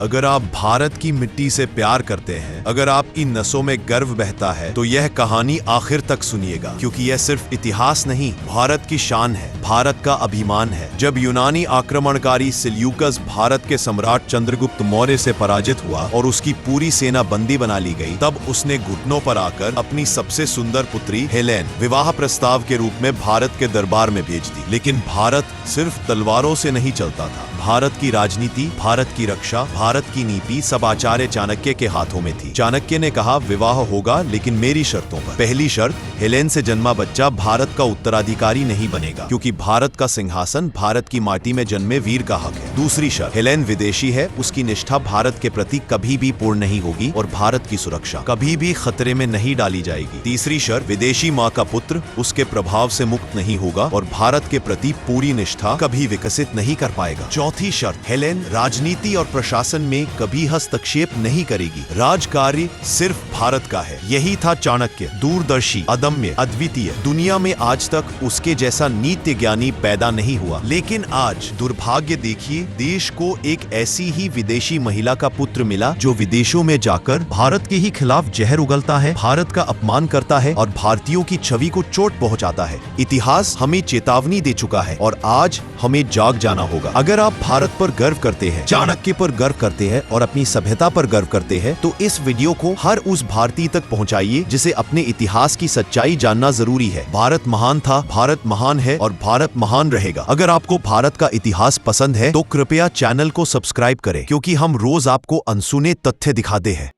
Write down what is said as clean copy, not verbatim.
अगर आप भारत की मिट्टी से प्यार करते हैं, अगर आपकी नसों में गर्व बहता है, तो यह कहानी आखिर तक सुनिएगा, क्योंकि यह सिर्फ इतिहास नहीं, भारत की शान है, भारत का अभिमान है। जब यूनानी आक्रमणकारी सिल्यूकस भारत के सम्राट चंद्रगुप्त मौर्य से पराजित हुआ और उसकी पूरी सेना बंदी बना ली गई, तब उसने घुटनों पर आकर अपनी सबसे सुंदर पुत्री हेलेन विवाह प्रस्ताव के रूप में भारत के दरबार में भेज दी। लेकिन भारत सिर्फ तलवारों से नहीं चलता था। भारत की राजनीति, भारत की रक्षा, भारत की नीति सब आचार्य चाणक्य के हाथों में थी। चाणक्य ने कहा, विवाह होगा लेकिन मेरी शर्तों पर। पहली शर्त, हेलेन से जन्मा बच्चा भारत का उत्तराधिकारी नहीं बनेगा, क्योंकि भारत का सिंहासन भारत की माटी में जन्मे वीर का हक है। दूसरी शर्त, हेलेन विदेशी है, उसकी निष्ठा भारत के प्रति कभी भी पूर्ण नहीं होगी और भारत की सुरक्षा कभी भी खतरे में नहीं डाली जाएगी। तीसरी शर्त, विदेशी माँ का पुत्र उसके प्रभाव से मुक्त नहीं होगा और भारत के प्रति पूरी निष्ठा कभी विकसित नहीं कर पाएगा। चौथी शर्त, हेलेन राजनीति और प्रशासन में कभी हस्तक्षेप नहीं करेगी। राजकार्य सिर्फ भारत का है। यही था चाणक्य, दूरदर्शी, अदम्य, अद्वितीय। दुनिया में आज तक उसके जैसा नीति ज्ञानी पैदा नहीं हुआ। लेकिन आज दुर्भाग्य देखिए, देश को एक ऐसी ही विदेशी महिला का पुत्र मिला जो विदेशों में जाकर भारत के ही खिलाफ जहर उगलता है, भारत का अपमान करता है और भारतीयों की छवि को चोट पहुंचाता है। इतिहास हमें चेतावनी दे चुका है और आज हमें जाग जाना होगा। अगर आप भारत पर गर्व करते हैं, चाणक्य पर गर्व करते हैं और अपनी सभ्यता पर गर्व करते हैं, तो इस वीडियो को हर उस भारतीय तक पहुंचाइए जिसे अपने इतिहास की सच्चाई जानना जरूरी है। भारत महान था, भारत महान है और भारत महान रहेगा। अगर आपको भारत का इतिहास पसंद है तो कृपया चैनल को सब्सक्राइब करें, क्योंकि हम रोज आपको अनसुने तथ्य दिखाते हैं।